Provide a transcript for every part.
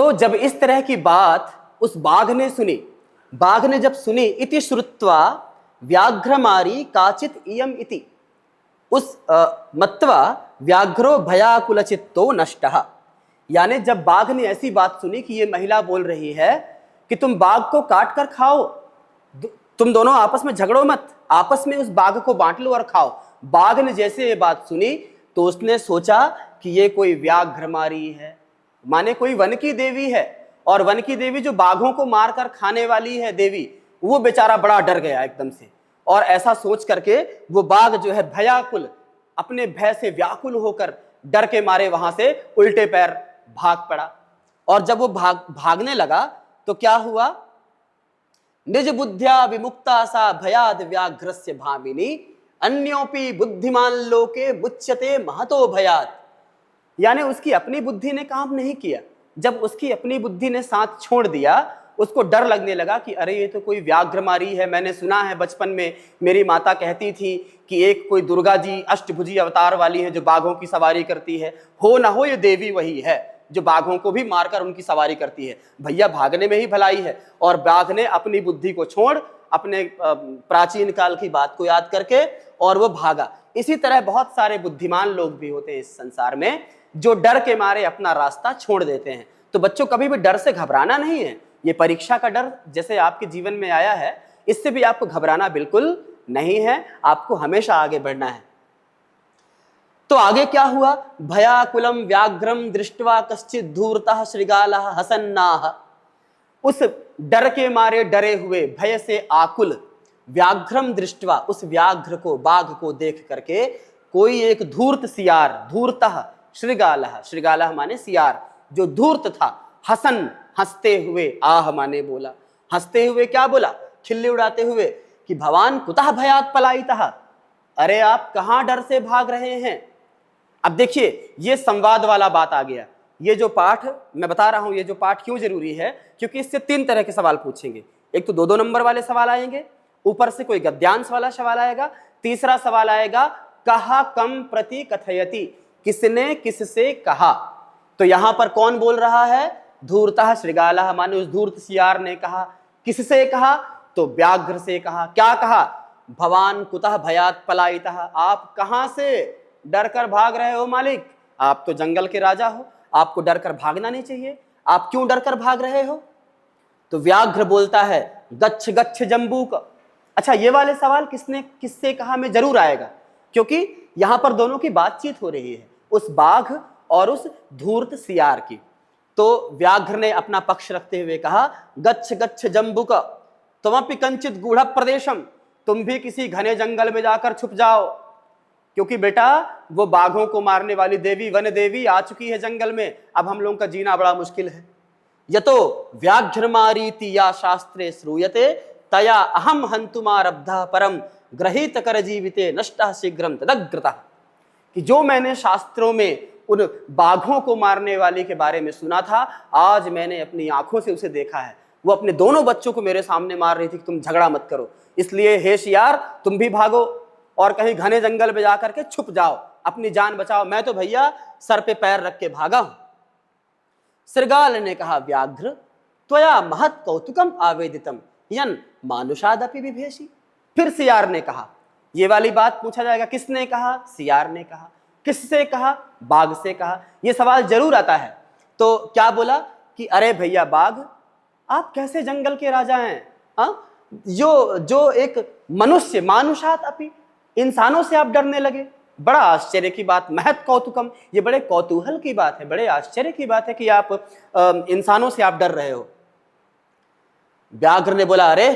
तो जब इस तरह की बात उस बाघ ने सुनी, बाघ ने जब सुनी, इति श्रुत्वा व्याघ्रमारी काचित इयम इति, उस मत्वा व्याघ्रो भयाकुलचित्तो नष्टः, यानी जब बाघ ने ऐसी बात सुनी कि ये महिला बोल रही है कि तुम बाघ को काट कर खाओ, तुम दोनों आपस में झगड़ो मत, आपस में उस बाघ को बांट लो और खाओ। बाघ ने जैसे ये बात सुनी तो उसने सोचा कि ये कोई व्याघ्रमारी है, माने कोई वन की देवी है, और वन की देवी जो बाघों को मारकर खाने वाली है देवी, वो बेचारा बड़ा डर गया एकदम से। और ऐसा सोच करके वो बाघ जो है भयाकुल, अपने भय से व्याकुल होकर डर के मारे वहां से उल्टे पैर भाग पड़ा। और जब वो भागने लगा तो क्या हुआ, निज बुद्ध्या विमुक्ता सा भयाद व्याघ्रस्य भामिनी अन्योपि बुद्धिमान लोके मुच्यते महतो भयात, यानी उसकी अपनी बुद्धि ने काम नहीं किया। जब उसकी अपनी बुद्धि ने साथ छोड़ दिया, उसको डर लगने लगा कि अरे ये तो कोई व्याघ्रमारी है, मैंने सुना है बचपन में मेरी माता कहती थी कि एक कोई दुर्गा जी अष्टभुजी अवतार वाली है जो बाघों की सवारी करती है, हो ना हो ये देवी वही है जो बाघों को भी मारकर उनकी सवारी करती है। भैया भागने में ही भलाई है। और बाघ ने अपनी बुद्धि को छोड़ अपने प्राचीन काल की बात को याद करके और वो भागा। इसी तरह बहुत सारे बुद्धिमान लोग भी होते हैं इस संसार में जो डर के मारे अपना रास्ता छोड़ देते हैं। तो बच्चों कभी भी डर से घबराना नहीं है। ये परीक्षा का डर जैसे आपके जीवन में आया है, इससे भी आपको घबराना बिल्कुल नहीं है, आपको हमेशा आगे बढ़ना है। तो आगे क्या हुआ, भयाकुलम व्याघ्रम दृष्ट्वा कश्चित धूर्तः श्रृगालः हसन्नाः, उस डर के मारे डरे हुए भय से आकुल व्याघ्रम दृष्ट्वा, उस व्याघ्र को बाघ को देख करके कोई एक धूर्त सियार, धूर्तः श्रृगालः, श्रृगालः माने सियार जो धूर्त था, हसन हंसते हुए, आह माने बोला, हंसते हुए क्या बोला, खिल्ली उड़ाते हुए कि भवान कुतः भयात् पलायितः, अरे आप कहां डर से भाग रहे हैं। अब देखिए ये संवाद वाला बात आ गया। ये जो पाठ मैं बता रहा हूं, ये जो पाठ क्यों जरूरी है, क्योंकि इससे 3 तरह के सवाल पूछेंगे। एक तो 2-2 नंबर वाले सवाल आएंगे, ऊपर से कोई गद्यांश वाला सवाल आएगा, तीसरा सवाल आएगा कहा कम प्रति कथयति, किसने किससे कहा। तो यहां पर कौन बोल रहा है, धूर्तः श्रृगालः माने उस धूर्त सियार ने कहा। किससे कहा, तो व्याघ्र से कहा। क्या कहा, भवान कुतः भयात् पलायितः, आप कहां से डर कर भाग रहे हो मालिक, आप तो जंगल के राजा हो, आपको डर कर भागना नहीं चाहिए, आप क्यों डर कर भाग रहे हो। तो व्याघ्र बोलता है गच्छ गच्छ जंबूक। अच्छा ये वाले सवाल किसने किससे कहा में जरूर आएगा, क्योंकि यहां पर दोनों की बातचीत हो रही है, उस बाघ और उस धूर्त सियार की। तो व्याघ्र ने अपना पक्ष रखते हुए कहा गच्छ गच्छ जंबूक त्वमपि कंचित गूढ़ प्रदेशम, तुम भी किसी घने जंगल में जाकर छुप जाओ, क्योंकि बेटा वो बाघों को मारने वाली देवी वन देवी आ चुकी है जंगल में, अब हम लोगों का जीना बड़ा मुश्किल है। यतो व्याघ्रमारीति या शास्त्रे श्रूयते तया अहम हंतुमारब्धः परम ग्रहीत कर जीविते नष्टः शीघ्रम तदग्रतः, कि जो मैंने शास्त्रों में उन बाघों को मारने वाली के बारे में सुना था, आज मैंने अपनी आंखों से उसे देखा है। वो अपने दोनों बच्चों को मेरे सामने मार रही थी कि तुम झगड़ा मत करो, इसलिए हे शियार तुम भी भागो और कहीं घने जंगल में जाकर के छुप जाओ, अपनी जान बचाओ। मैं तो भैया सर पे पैर रख के भागा हूं। श्रृगाल ने कहा व्याघ्र त्वया महत् कौतुकम आवेदितम यन मानुषादपि विभेषी। फिर सियार ने कहा, ये वाली बात पूछा जाएगा किसने कहा, सियार ने कहा। किससे कहा, बाघ से कहा। ये सवाल जरूर आता है। तो क्या बोला कि अरे भैया बाघ, आप कैसे जंगल के राजा हैं, जो एक मनुष्य, मानुषात अपि, इंसानों से आप डरने लगे, बड़ा आश्चर्य की बात। महत् कौतुकम, ये बड़े कौतूहल की बात है, बड़े आश्चर्य की बात है कि आप इंसानों से आप डर रहे हो। व्याघ्र ने बोला अरे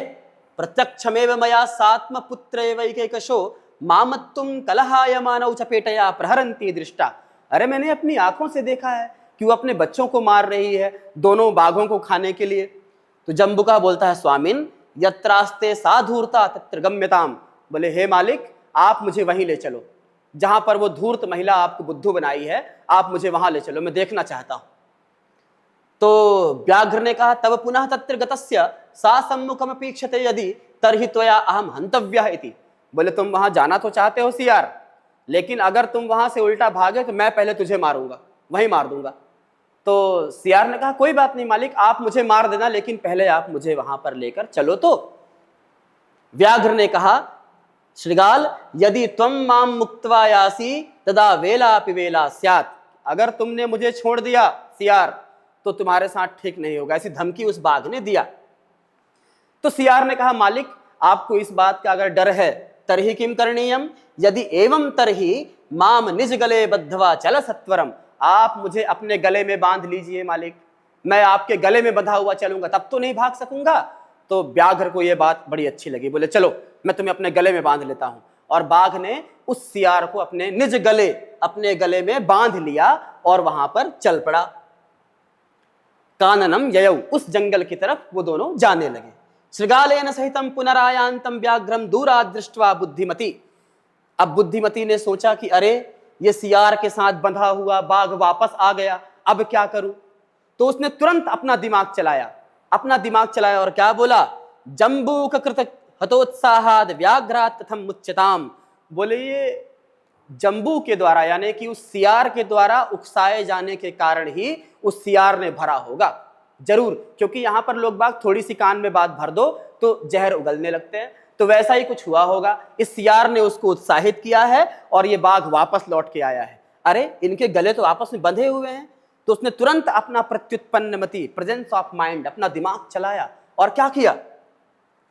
प्रत्यक्षमेव मया सात्म पुत्रैवैकैकशो मामत्तुम कलहायमानौ चपेटया प्रहरन्ति दृष्टा। अरे मैंने अपनी आंखों से देखा है कि वो अपने बच्चों को मार रही है, दोनों बाघों को खाने के लिए। तो जंबुका बोलता है स्वामिन यत्रास्ते साधूरता तत्र गम्यताम, बोले हे मालिक आप मुझे वहीं ले चलो जहां पर वो धूर्त महिला आपको बुद्धू बनाई है, आप मुझे वहां ले चलो, मैं देखना चाहता हूं। तो व्याघ्र ने कहा तब पुनः तत्र गतस्य सा सम्मुखम अपेक्षते यदि तर्हि त्वया अहम हंतव्यः इति। बोले तुम वहां जाना तो चाहते हो सियार, लेकिन अगर तुम वहां से उल्टा भागे तो मैं पहले तुझे मारूंगा, वहीं मार दूंगा। तो सियार ने कहा कोई बात नहीं मालिक, आप मुझे मार देना, लेकिन पहले आप मुझे वहां पर लेकर चलो। तो व्याघ्र ने कहा, श्रृगाल यदि त्वं माम मुक्त्वा यासि तदा वेला पिवेला स्यात्, अगर तुमने मुझे छोड़ दिया सियार तो तुम्हारे साथ ठीक नहीं होगा, ऐसी धमकी उस बाघ ने दिया। तो सियार ने कहा मालिक आपको इस बात का अगर डर है तरहि किम करणीयम, यदि एवं तरहि माम निज गले बद्धवा चल सत्वरम, आप मुझे अपने गले में बांध लीजिए मालिक, मैं आपके गले में बंधा हुआ चलूंगा, तब तो नहीं भाग सकूंगा। तो व्याघ्र को यह बात बड़ी अच्छी लगी, बोले चलो मैं तुम्हें अपने गले में बांध लेता हूं। और बाघ ने उस सियार को अपने निज गले, अपने गले में बांध लिया और वहां पर चल पड़ा। काननम ययौ, उस जंगल की तरफ वो दोनों जाने लगे। श्रृगालेन सहितम पुनरायांतम व्याघ्रम दूरात् दृष्ट्वा बुद्धिमती, अब बुद्धिमती ने सोचा कि अरे ये सियार के साथ बंधा हुआ बाघ वापस आ गया, अब क्या करूं। तो उसने तुरंत अपना दिमाग चलाया और क्या बोला, जम्बूक कृत हतोत्साहाद व्याघ्रात् कथम मुच्यताम, बोले ये जम्बू के द्वारा यानी कि उस सियार के द्वारा उकसाए जाने के कारण ही उस सियार ने भरा होगा जरूर, क्योंकि यहां पर लोग बाग थोड़ी सी कान में बात भर दो तो जहर उगलने लगते हैं, तो वैसा ही कुछ हुआ होगा। इस सियार ने उसको उत्साहित किया है और ये बाघ वापस लौट के आया है। अरे इनके गले तो आपस में बंधे हुए हैं। तो उसने तुरंत अपना प्रत्युत्पन्न मति, प्रेजेंस ऑफ माइंड, अपना दिमाग चलाया और क्या किया,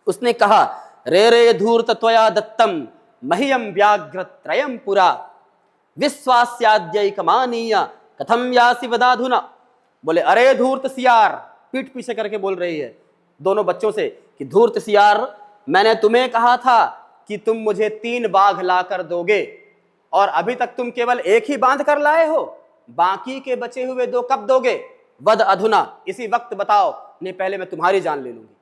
उसने कहा रे रे धूर्त त्वया दत्तम मह्यम व्याघ्र त्रयम पुरा विश्वास्याद्यैकमानीय कथम यासि वदाधुना, बोले अरे धूर्त सियार, पीठ पीछे करके बोल रही है दोनों बच्चों से कि धूर्त सियार, मैंने तुम्हें कहा था कि तुम मुझे 3 बाघ लाकर दोगे और अभी तक तुम केवल एक ही बांध कर लाए हो, बाकी के बचे हुए 2 कब दोगे, वद अधुना, इसी वक्त बताओ, नहीं पहले मैं तुम्हारी जान ले लूंगी।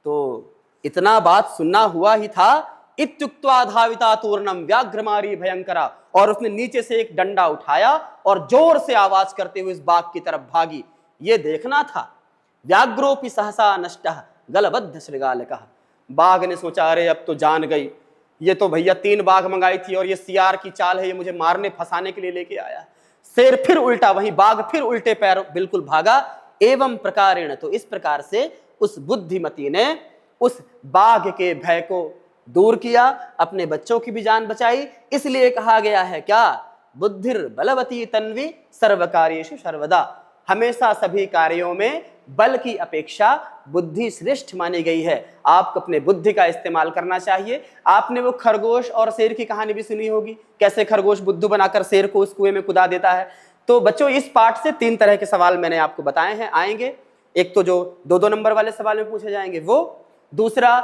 तो इतना बात सुनना हुआ ही था, इत्युक्त्वा धाविता तूर्णम व्याघ्रमारी भयंकरा, और उसने नीचे से एक डंडा उठाया और जोर से आवाज करते हुए इस बाघ की तरफ भागी। ये देखना था। व्याघ्रोपि सहसा नष्टः गलबद्ध श्रृगालकः, बाघ ने सोचा अरे अब तो जान गई, ये तो भैया 3 बाघ मंगाई थी और ये सियार की चाल है, ये मुझे मारने फंसाने के लिए लेके आया। शेर फिर उल्टा, वहीं बाघ फिर उल्टे पैर बिल्कुल भागा। एवं प्रकारेण, तो इस प्रकार से उस बुद्धिमती ने उस बाघ के भय को दूर किया, अपने बच्चों की भी जान बचाई। इसलिए कहा गया है क्या, बुद्धिर बलवती तन्वी सर्वकार्येषु सर्वदा, हमेशा सभी कार्यों में बल की अपेक्षा बुद्धि श्रेष्ठ मानी गई है। आपको अपने बुद्धि का इस्तेमाल करना चाहिए। आपने वो खरगोश और शेर की कहानी भी सुनी होगी, कैसे खरगोश बुद्धू बनाकर शेर को उस कुएं में कुदा देता है। तो बच्चों इस पाठ से 3 तरह के सवाल मैंने आपको बताए हैं, आएंगे। एक तो जो 2-2 नंबर वाले सवाल में पूछे जाएंगे वो, दूसरा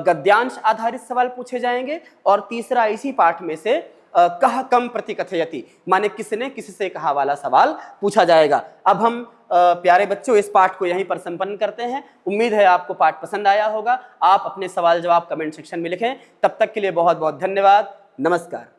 गद्यांश आधारित सवाल पूछे जाएंगे, और तीसरा इसी पाठ में से कह कम प्रतिकथयति, माने किसने किससे कहा वाला सवाल पूछा जाएगा। अब हम प्यारे बच्चों इस पाठ को यहीं पर संपन्न करते हैं। उम्मीद है आपको पाठ पसंद आया होगा। आप अपने सवाल जवाब कमेंट सेक्शन में लिखें। तब तक के लिए बहुत बहुत धन्यवाद। नमस्कार।